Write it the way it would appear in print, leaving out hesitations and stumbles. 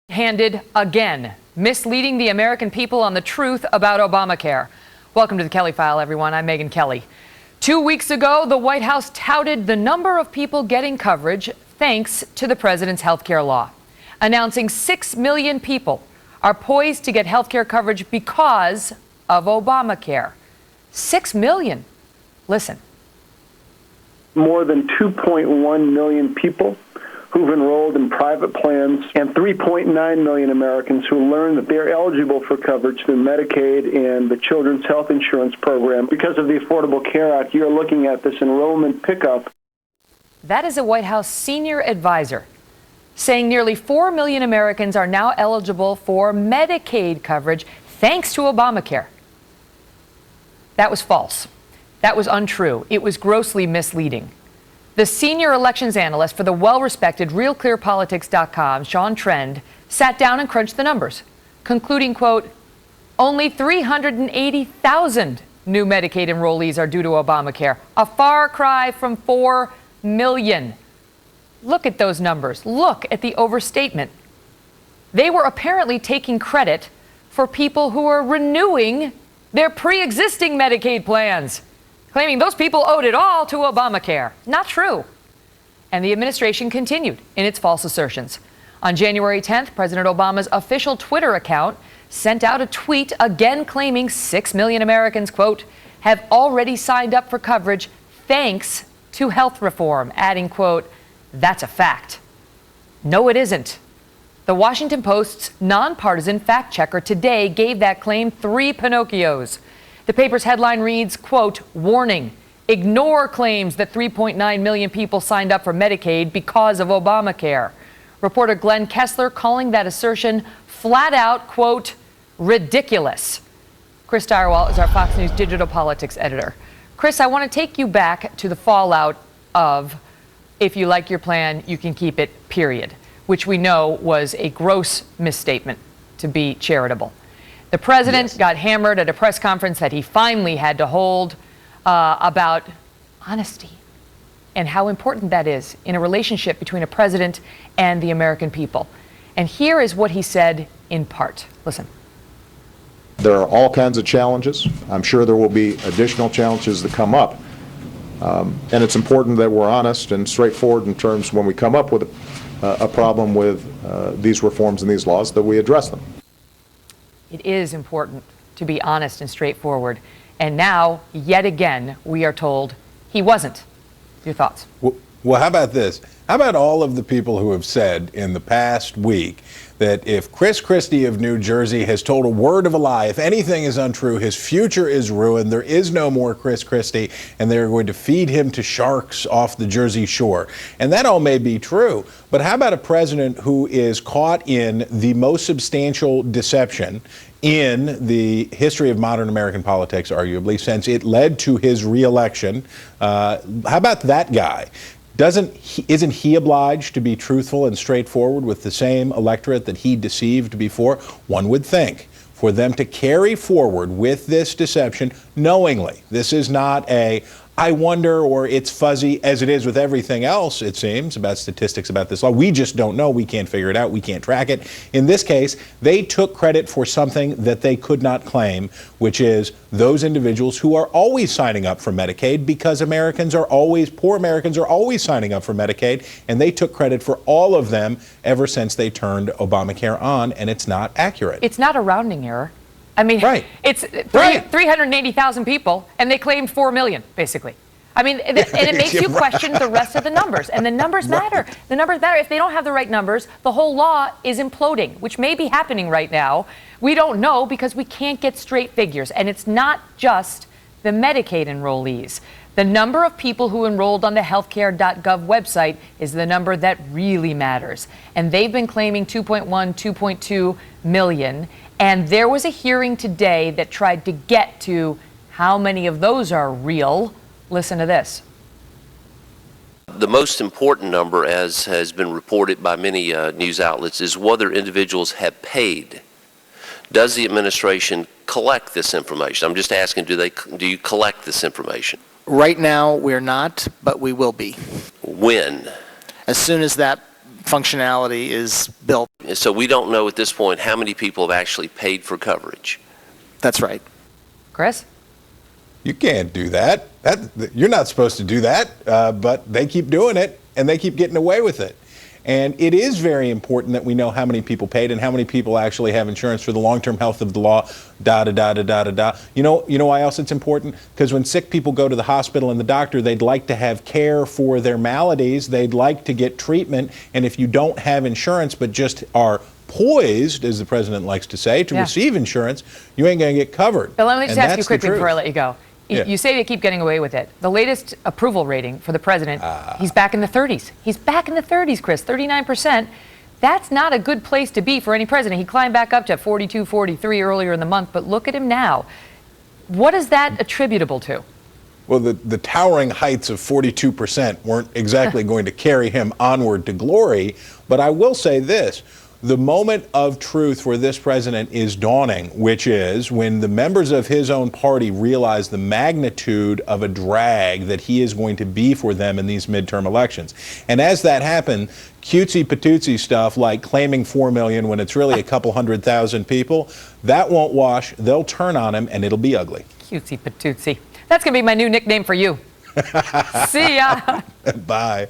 Handed again, misleading the American people on the truth about Obamacare. Welcome to the Kelly File, everyone. I'm Megyn Kelly. 2 weeks ago, the White House touted the number of people getting coverage thanks to the president's health care law, announcing 6 million people are poised to get health care coverage because of Obamacare. 6 million. Listen. More than 2.1 million people who've enrolled in private plans, and 3.9 million Americans who learn that they're eligible for coverage through Medicaid and the Children's Health Insurance Program. Because of the Affordable Care Act, you're looking at this enrollment pickup. That is a White House senior advisor saying nearly 4 million Americans are now eligible for Medicaid coverage thanks to Obamacare. That was false. That was untrue. It was grossly misleading. The senior elections analyst for the well-respected RealClearPolitics.com, Sean Trend, sat down and crunched the numbers, concluding, quote, only 380,000 new Medicaid enrollees are due to Obamacare, a far cry from 4 million. Look at those numbers. Look at the overstatement. They were apparently taking credit for people who are renewing their pre-existing Medicaid plans, claiming those people owed it all to Obamacare. Not true. And the administration continued in its false assertions. On January 10th, President Obama's official Twitter account sent out a tweet again claiming 6 million Americans, quote, have already signed up for coverage thanks to health reform, adding, quote, that's a fact. No, it isn't. The Washington Post's nonpartisan fact checker today gave that claim 3 Pinocchios. The paper's headline reads, quote, warning, ignore claims that 3.9 million people signed up for Medicaid because of Obamacare. Reporter Glenn Kessler calling that assertion flat out, quote, ridiculous. Chris Direwalt is our Fox News digital politics editor. Chris, I want to take you back to the fallout of if you like your plan, you can keep it, period, which we know was a gross misstatement to be charitable. The president got hammered at a press conference that he finally had to hold about honesty and how important that is in a relationship between a president and the American people. And here is what he said in part. Listen. There are all kinds of challenges. I'm sure there will be additional challenges that come up. And it's important that we're honest and straightforward in terms when we come up with a problem with these reforms and these laws, that we address them. It is important to be honest and straightforward. And now, yet again, we are told he wasn't. Your thoughts? Well, how about this? How about all of the people who have said in the past week that if Chris Christie of New Jersey has told a word of a lie, if anything is untrue, his future is ruined, there is no more Chris Christie, and they're going to feed him to sharks off the Jersey shore. And that all may be true, but how about a president who is caught in the most substantial deception in the history of modern American politics, arguably, since it led to his reelection? How about that guy? Isn't he obliged to be truthful and straightforward with the same electorate that he deceived before? One would think for them to carry forward with this deception knowingly. This is not a I wonder, or it's fuzzy, as it is with everything else, it seems, about statistics about this law. We just don't know. We can't figure it out. We can't track it. In this case, they took credit for something that they could not claim, which is those individuals who are always signing up for Medicaid, because poor Americans are always signing up for Medicaid, and they took credit for all of them ever since they turned Obamacare on, and it's not accurate. It's not a rounding error. I mean, right. It's 380,000 people, and they claimed 4 million, basically. I mean, and it makes you question the rest of the numbers. And the numbers matter. The numbers matter. If they don't have the right numbers, the whole law is imploding, which may be happening right now. We don't know because we can't get straight figures. And it's not just the Medicaid enrollees. The number of people who enrolled on the healthcare.gov website is the number that really matters. And they've been claiming 2.1, 2.2 million. And there was a hearing today that tried to get to how many of those are real. Listen to this. The most important number, as has been reported by many news outlets, is whether individuals have paid. Does the administration collect this information? I'm just asking, do you collect this information? Right now, we're not, but we will be. When? As soon as that functionality is built. So we don't know at this point how many people have actually paid for coverage. That's right. Chris? You can't do that. You're not supposed to do that, but they keep doing it, and they keep getting away with it. And it is very important that we know how many people paid and how many people actually have insurance for the long-term health of the law, da-da-da-da-da-da-da. You know why else it's important? Because when sick people go to the hospital and the doctor, they'd like to have care for their maladies. They'd like to get treatment. And if you don't have insurance but just are poised, as the president likes to say, to receive insurance, you ain't going to get covered. But let me just ask you quickly before I let you go. Yeah. You say they keep getting away with it. The latest approval rating for the president, he's back in the 30s. He's back in the 30s, Chris, 39%. That's not a good place to be for any president. He climbed back up to 42, 43 earlier in the month, but look at him now. What is that attributable to? Well, the towering heights of 42% weren't exactly going to carry him onward to glory, but I will say this. The moment of truth for this president is dawning, which is when the members of his own party realize the magnitude of a drag that he is going to be for them in these midterm elections. And as that happens, cutesy patootsy stuff like claiming 4 million when it's really a couple 100,000 people, that won't wash. They'll turn on him and it'll be ugly. Cutesy patootsy. That's going to be my new nickname for you. See ya. Bye.